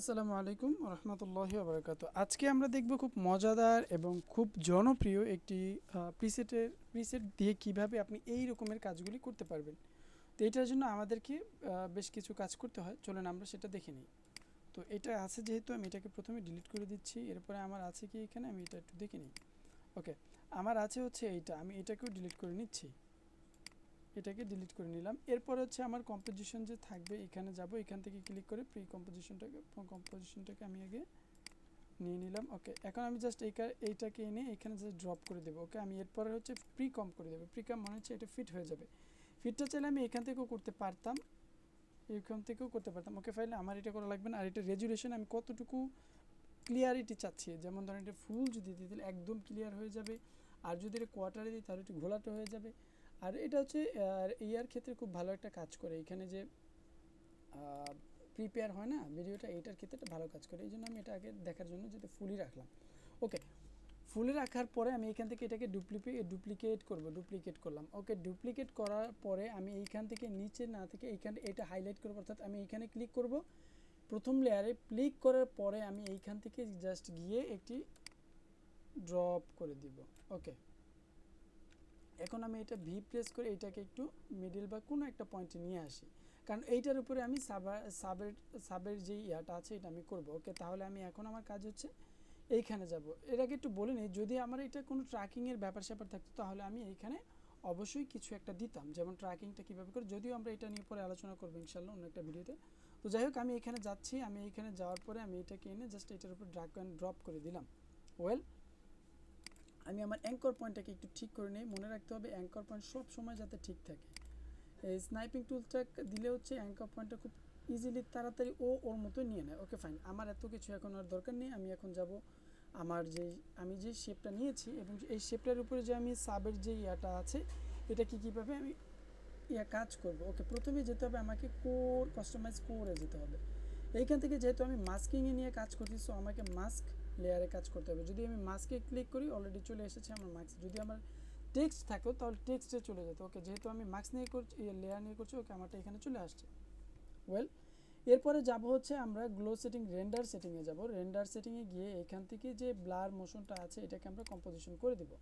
আসসালামু আলাইকুম রহমতুল্লাহি ওয়া বারাকাতুহু। আজকে আমরা দেখব খুব মজাদার এবং খুব জনপ্রিয় একটি প্রিসেট দিয়ে কিভাবে আপনি এই রকমের কাজগুলি করতে পারবেন। তো এটার জন্য আমাদেরকে বেশ কিছু কাজ করতে হয়, চলেন আমরা সেটা দেখে নিই। তো এটা আছে যেহেতু আমি এটাকে প্রথমে ডিলিট করে দিচ্ছি, এরপরে আমার আছে কি এখানে, আমি এটা একটু দেখে নিই। ওকে, আমার আছে হচ্ছে এইটা, আমি এটাকেও ডিলিট করে নিচ্ছি, এটাকে ডিলিট করে নিলাম। এরপর হচ্ছে আমার কম্পোজিশন যে থাকবে, এখানে যাব, এখান থেকে ক্লিক করে প্রি কম্পোজিশনটাকে আমি আগে নিয়ে নিলাম। ওকে, এখন আমি জাস্ট এইটাকে এনে এখানে জাস্ট ড্রপ করে দেবো। ওকে, আমি এরপরে হচ্ছে প্রি কম্প করে দেবো। প্রি কম্প মানে হচ্ছে এটা ফিট হয়ে যাবে। ফিটটা চাইলে আমি এখান থেকেও করতে পারতাম, এখান থেকেও করতে পারতাম। ওকে ফাইলে আমার এটা করা লাগবে না। আর এটা রেজুলেশন আমি কতটুকু ক্লিয়ারিটি চাচ্ছি, যেমন ধরেন এটা ফুল যদি দিই তাহলে একদম ক্লিয়ার হয়ে যাবে, আর যদি এটা কোয়ার্টারে দিই তাহলে একটু ঘোলাটে হয়ে যাবে। আর এটা হচ্ছে ইয়ার ক্ষেত্রে খুব ভালো একটা কাজ করে, এখানে যে প্রিপেয়ার হয় না ভিডিওটা, এইটার ক্ষেত্রে একটা ভালো কাজ করে। এই জন্য আমি এটা আগে দেখার জন্য যাতে ফুলই রাখলাম। ওকে, ফুলে রাখার পরে আমি এখান থেকে এটাকে ডুপ্লিকেট করলাম। ওকে, ডুপ্লিকেট করার পরে আমি এইখান থেকে নিচে না থেকে এইখানে এটা হাইলাইট করবো, অর্থাৎ আমি এইখানে ক্লিক করব। প্রথম লেয়ারে ক্লিক করার পরে আমি এইখান থেকে জাস্ট গিয়ে একটি ড্রপ করে দিব। ওকে, এখন আমি এটা ভি প্রেস করে এটাকে একটু মিডল বা কোনো একটা পয়েন্টে নিয়ে আসি, কারণ এইটার উপরে আমি সাবের যে ইয়াটা আছে এটা আমি করব। ওকে, তাহলে আমি এখন আমার কাজ হচ্ছে এইখানে যাব। এর আগে একটু বলে নিই, যদি আমার এটা কোনো ট্র্যাকিংয়ের ব্যাপার স্যাপার থাকতো তাহলে আমি এইখানে অবশ্যই কিছু একটা দিতাম, যেমন ট্র্যাকিংটা কীভাবে করে, যদিও আমরা এটা নিয়ে পরে আলোচনা করবো ইনশাল্লাহ অন্য একটা ভিডিওতে। তো যাই হোক, আমি এখানে যাচ্ছি, আমি এইখানে যাওয়ার পরে আমি এটাকে এনে জাস্ট এটার উপর ড্র্যাগ অ্যান্ড ড্রপ করে দিলাম। ওয়েল, আমি আমার অ্যাঙ্কর পয়েন্টটাকে একটু ঠিক করে নিই। মনে রাখতে হবে অ্যাঙ্কর পয়েন্ট সব সময় যাতে ঠিক থাকে। এই স্নাইপিং টুলটা দিলে হচ্ছে অ্যাঙ্কর পয়েন্টটা খুব ইজিলি তাড়াতাড়ি ওর মতো নিয়ে নেয়। ওকে ফাইন, আমার এত কিছু এখন আর দরকার নেই। আমি এখন যাব আমার আমি যে শেপটা নিয়েছি এবং এই শেপটার উপরে যে আমি সাবের যে ইয়াটা আছে এটা কীভাবে আমি কাজ করব। ওকে, প্রথমে যেতে হবে আমাকে কাস্টমাইজ করে যেতে হবে। এইখান থেকে যেহেতু আমি মাস্কিংয়ে নিয়ে কাজ করছি, সো আমাকে মাস্ক লেয়ারে কাজ করতে হবে। যদি আমি মাস্কে ক্লিক করি অলরেডি চলে এসেছে আমার মাস্ক। যদি আমার টেক্সট থাকো তাহলে টেক্সটে চলে যেত। ওকে, যেহেতু আমি মাস্ক নিয়ে করছি, লেয়ার নিয়ে করছি, ওকে আমারটা এখানে চলে আসছে। ওয়েল, এরপরে যাব হচ্ছে আমরা গ্লো সেটিং রেন্ডার সেটিংয়ে যাব। রেন্ডার সেটিংয়ে গিয়ে এখান থেকে যে ব্লার মোশনটা আছে এটাকে আমরা কম্পোজিশন করে দেব।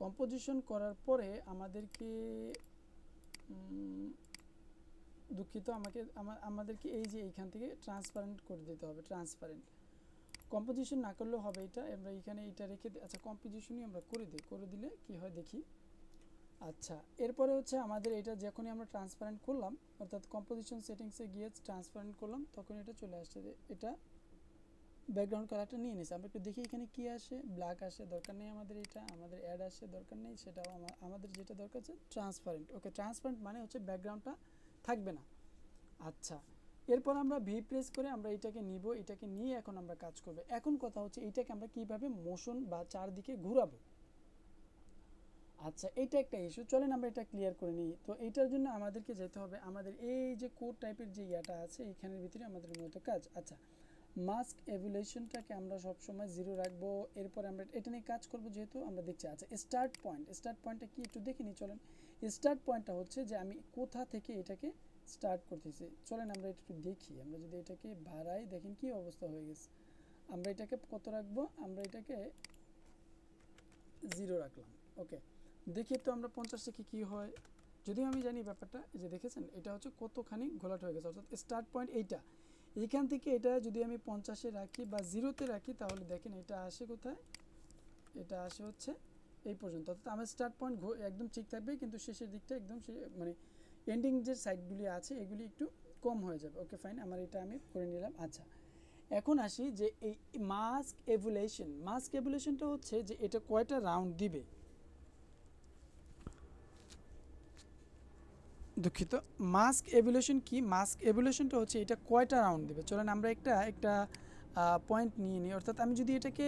কম্পোজিশন করার পরে আমাদেরকে দুঃখিত, আমাদেরকে এই যে এইখান থেকে ট্রান্সপারেন্ট করে দিতে হবে। ট্রান্সপারেন্ট কম্পোজিশন না করলেও হবে, এটা আমরা এখানে এটা রেখে আচ্ছা কম্পোজিশনই আমরা করে দিলে কি হয় দেখি। আচ্ছা, এরপরে হচ্ছে আমাদের এটা যখনই আমরা ট্রান্সপারেন্ট করলাম, অর্থাৎ কম্পোজিশন সেটিংসে গিয়ে ট্রান্সপারেন্ট করলাম, তখন এটা চলে আসছে যে এটা ব্যাকগ্রাউন্ড কালারটা নিয়ে নিয়েছে। আমরা একটু দেখি এখানে কি আসে। ব্ল্যাক আসে, দরকার নেই আমাদের, এটা আমাদের অ্যাড আসে, দরকার নেই সেটাও। আমাদের যেটা দরকার আছে ট্রান্সপারেন্ট। ওকে, ট্রান্সপারেন্ট মানে হচ্ছে ব্যাকগ্রাউন্ডটা থাকবে না। আচ্ছা, এরপর আমরা ভি প্রেস করে আমরা এটাকে নিব, এটাকে নিয়ে এখন আমরা কাজ করব। এখন কথা হচ্ছে এইটাকে আমরা কিভাবে মোশন বা চারদিকে ঘোরাবো। আচ্ছা, এইটা একটা ইস্যু, চলেন আমরা এটা ক্লিয়ার করে নিই। তো এইটার জন্য আমাদেরকে যেতে হবে আমাদের এই যে কোড টাইপের যে ইয়াটা আছে এখানের ভিতরে আমাদের মূলত কাজ। আচ্ছা, মাস্ক এভুলেশনটাকে আমরা সবসময় 0 রাখবো। এরপর আমরা এটা নিয়ে কাজ করব যেহেতু আমরা দেখছি। আচ্ছা, স্টার্ট পয়েন্টটা কি একটু দেখে নিই চলেন। স্টার্ট পয়েন্টটা হচ্ছে যে আমি কোথা থেকে এটাকে স্টার্ট করতেছি। চলেন আমরা একটু দেখি, আমরা যদি এটাকে বাড়াই দেখেন কি অবস্থা হয়ে গেছে। আমরা এটাকে কত রাখবো, আমরা এটাকে 0 রাখলাম। ওকে, দেখি তো আমরা 50 থেকে কী হয়, যদিও আমি জানি ব্যাপারটা। এই যে দেখেছেন এটা হচ্ছে কতখানি ঘোলাট হয়ে গেছে, অর্থাৎ স্টার্ট পয়েন্ট এইখান থেকে এটা যদি আমি 50-এ রাখি বা 0-তে রাখি তাহলে দেখেন এটা আসে কোথায়, এটা আসে হচ্ছে এই পর্যন্ত। অর্থাৎ আমার স্টার্ট পয়েন্ট একদম ঠিক থাকবে, কিন্তু শেষের দিকটা একদম মানে এন্ডিং যে সাইডগুলি আছে এগুলি একটু কম হয়ে যাবে। ওকে ফাইন, আমার এটা আমি করে নিলাম। আচ্ছা, এখন আসি যে এই মাস্ক এভুলেশনটা হচ্ছে যে এটা কয়টা রাউন্ড দিবে। দুঃখিত, মাস্ক এভুলেশন কি, মাস্ক এভুলেশনটা হচ্ছে এটা কয়টা রাউন্ড দেবে। চলেন আমরা একটা পয়েন্ট নিয়ে নিই। অর্থাৎ আমি যদি এটাকে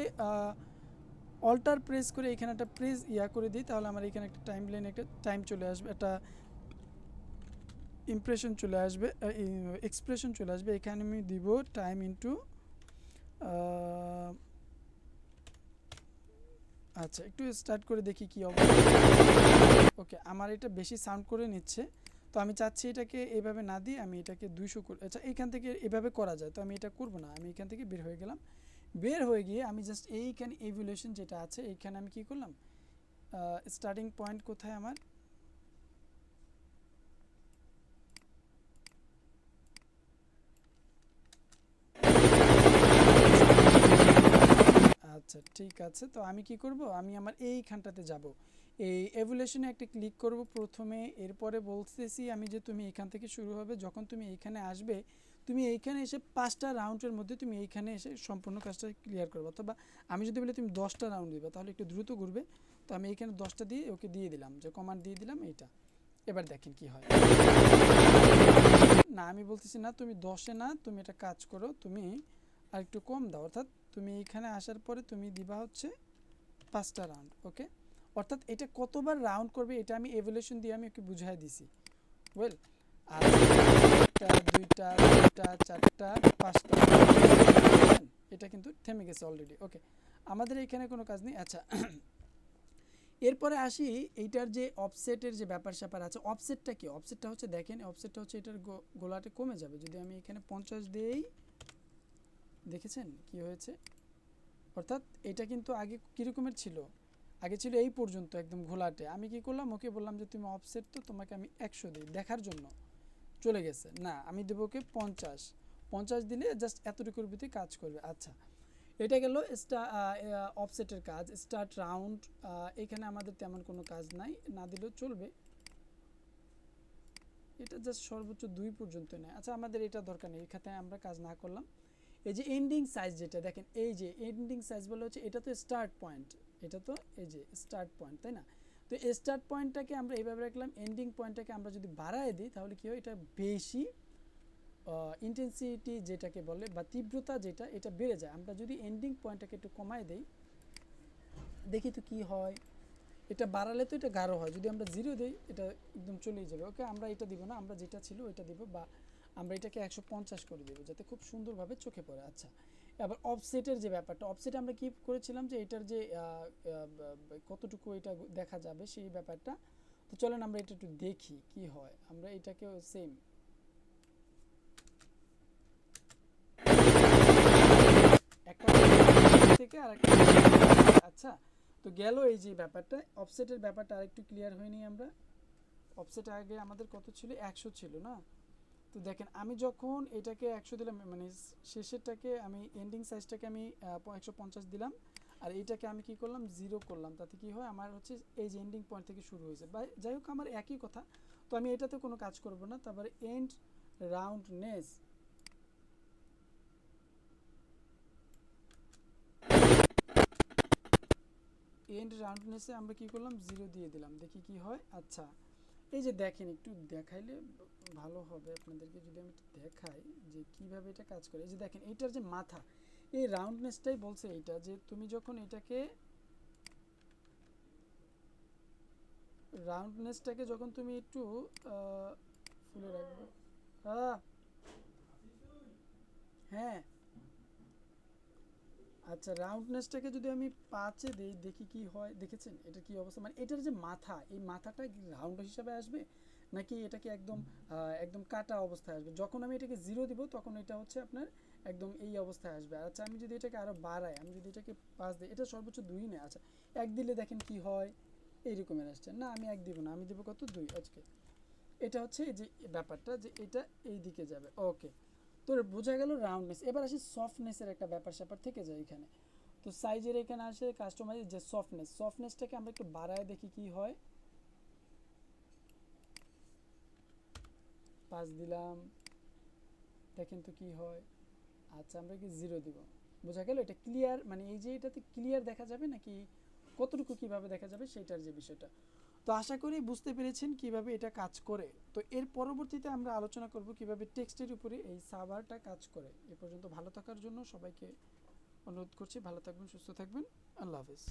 অল্টার প্রেস করে এখানে একটা প্রেস করে দিই তাহলে আমার এখানে একটা টাইম লাইন, একটা টাইম চলে আসবে, একটা ইমপ্রেশন চলে আসবে, এক্সপ্রেশন চলে আসবে। এখানে আমি দিব টাইম ইন্টু আচ্ছা একটু স্টার্ট করে দেখি কি অবস্থা। ওকে, আমার এটা বেশি সাউন্ড করে নিচ্ছে, তো আমি চাচ্ছি এটাকে এইভাবে না দিয়ে আমি এটাকে 200 করে, আচ্ছা এইখান থেকে এভাবে করা যায়, তো আমি এটা করব না, আমি এখান থেকে বের হয়ে গেলাম। বের হয়ে গিয়ে আমি জাস্ট এইখানে ইভ্যালুয়েশন যেটা আছে এইখানে আমি কি করলাম, স্টার্টিং পয়েন্ট কোথায় আমার, আচ্ছা ঠিক আছে। তো আমি কি করব, আমি আমার এইখানটাতে যাব, এই এভুলেশনে একটা ক্লিক করব প্রথমে, এরপরে বলতেছি আমি যে তুমি এখান থেকে শুরু হবে, যখন তুমি এইখানে আসবে তুমি এইখানে এসে 5টা রাউন্ডের মধ্যে তুমি এইখানে এসে সম্পূর্ণ কাজটা ক্লিয়ার করবে, অথবা আমি যদি বলি তুমি 10টা রাউন্ড দিবে তাহলে একটু দ্রুত ঘুরবে। তো আমি এইখানে 10টা দিয়ে ওকে দিয়ে দিলাম, যে কমান্ড দিয়ে দিলাম এইটা। এবার দেখেন কি হয়। না আমি বলতেছি না তুমি 10-এ না, তুমি এটা কাজ করো, তুমি আর একটু কম দাও, অর্থাৎ তুমি এইখানে আসার পরে তুমি দিবা হচ্ছে 5টা রাউন্ড। ওকে, অর্থাৎ এটা কতবার রাউন্ড করবে এটা আমি এভুলেশন দিয়ে আমি ওকে বুঝাই দিছি। ওয়েল, আর 2টা 3টা 4টা 5টা, এটা কিন্তু থেমে গেছে অলরেডি। ওকে, আমাদের এখানে কোনো কাজ নেই। আচ্ছা এরপরে আসি এইটার যে অফসেটের যে ব্যাপার স্যাপার আছে। অফসেটটা কি, অফসেটটা হচ্ছে দেখেন, অফসেটটা হচ্ছে এটার গোলাটে কমে যাবে যদি আমি এখানে 50 দেই। দেখেছেন কি হয়েছে, অর্থাৎ এটা কিন্তু আগে কীরকমের ছিল, আগে ছিল এই পর্যন্ত একদম ঘোলাটে। আমি কি করলাম, ওকে বললাম যে তুমি অফসেট, তো তোমাকে আমি 100 দিই দেখার জন্য, চলে গেছে। না আমি দেবো ওকে 50 দিলে জাস্ট এতটুকুর ভিতরে কাজ করবে। আচ্ছা এটা গেল অফসেটের কাজ। স্টার্ট রাউন্ড, এখানে আমাদের তেমন কোনো কাজ নাই, না দিলেও চলবে, এটা জাস্ট সর্বোচ্চ 2 পর্যন্ত নেয়। আচ্ছা আমাদের এটা দরকার নেই, এই খাতায় আমরা কাজ না করলাম। এই যে এন্ডিং সাইজ যেটা দেখেন, এই যে এন্ডিং সাইজ বলে হচ্ছে এটা তো স্টার্ট পয়েন্ট, এটা তো এই যে স্টার্ট পয়েন্ট, তাই না? তো স্টার্ট পয়েন্টটাকে আমরা এইভাবে রাখলাম, এন্ডিং পয়েন্টটাকে আমরা যদি বাড়ায় দিই তাহলে কি হয়, এটা বেশি ইন্টেন্সিটি যেটাকে বলে বা তীব্রতা যেটা, এটা বেড়ে যায়। আমরা যদি এন্ডিং পয়েন্টটাকে একটু কমায় দেই দেখি তো কি হয়, এটা বাড়ালে তো এটা গাঢ় হয়, যদি আমরা 0 দিই এটা একদম চলেই যাবে। ওকে, আমরা এটা দিব না, আমরা যেটা ছিল ওইটা দিব, বা আমরা এটাকে 150 করে দেবো যাতে খুব সুন্দরভাবে চোখে পড়ে। আচ্ছা এবার অফসেটের যে ব্যাপারটা, অফসেট আমরা কি করেছিলাম যে এটার যে কতটুকু এটা দেখা যাবে সেই ব্যাপারটা। তো চলেন আমরা এটা একটু দেখি কি হয়। আমরা এটাকেও সেম একটা থেকে আরেকটা, আচ্ছা তো গেল এই যে ব্যাপারটা, অফসেটের ব্যাপারটা আরেকটু ক্লিয়ার হয়নি। আমরা অফসেট আগে আমাদের কত ছিল, 100 ছিল না? তো দেখেন আমি যখন এটাকে 100 দিলাম, মানে শেষেরটাকে আমি এন্ডিং সাইজটাকে আমি 150 দিলাম, আর এইটাকে আমি কি করলাম 0 করলাম, তাতে কি হয় আমার হচ্ছে এই যে এন্ডিং পয়েন্ট থেকে শুরু হয়েছে। বা যাই হোক আমার একই কথা, তো আমি এটাতে কোনো কাজ করব না। তারপরে এন্ড রাউন্ডনেস, এন্ড রাউন্ডনেসে আমরা কি করলাম 0 দিয়ে দিলাম, দেখি কি হয়। আচ্ছা এই যে দেখেন, একটু দেখাইলে ভালো হবে আপনাদেরকে, যদি আমি একটু দেখাই যে কিভাবে এটা কাজ করে। এই যে দেখেন এইটার যে মাথা, এই রাউন্ডনেসটাই বলছে এইটা, যে তুমি যখন এটাকে রাউন্ডনেসটাকে যখন তুমি একটু ফুলে রাখবে, হ্যাঁ আচ্ছা রাউন্ডনেসটাকে যদি আমি 5-এ দিই দেখি কি হয়। দেখেছেন এটা কি অবস্থা, মানে এটার যে মাথা, এই মাথাটা রাউন্ড হিসাবে আসবে নাকি এটাকে একদম একদম কাটা অবস্থায় আসবে। যখন আমি এটাকে 0 দিব তখন এটা হচ্ছে আপনার একদম এই অবস্থায় আসবে। আচ্ছা আমি যদি এটাকে আরও বাড়াই, আমি যদি এটাকে 5 দিই, এটা সর্বোচ্চ 2 নেয়। আচ্ছা 1 দিলে দেখেন কি হয়, এইরকমের আসছে। না আমি 1 দিব না, আমি দেবো কত 2। আজকে এটা হচ্ছে এই যে ব্যাপারটা, যে এটা এই দিকে যাবে। ওকে, তো বোঝা গেল রাউন্ডনেস। এবার আসি সফটনেসের একটা ব্যাপার স্যাপার থেকে যায় এখানে। তো সাইজের এখানে আসে কাস্টমাইজ যে সফটনেস, সফটনেসটাকে আমরা একটু বাড়ায় দেখি কি হয়। 5 দিলাম, দেখেন তো কি হয়। আচ্ছা আমরা কি 0 দিব। বোঝা গেল এটা ক্লিয়ার, মানে এই যে এটাতে ক্লিয়ার দেখা যাবে নাকি কতটুকু কিভাবে দেখা যাবে সেটার যে বিষয়টা। তো আশা করি বুঝতে পেরেছেন কিভাবে এটা কাজ করে। তো এর পরবর্তীতে আমরা আলোচনা করব কিভাবে টেক্সটের উপরে এই সার্ভারটা কাজ করে। এ পর্যন্ত ভালো থাকার জন্য সবাইকে অনুরোধ করছি, ভালো থাকবেন, সুস্থ থাকবেন, আল্লাহ হাফেজ।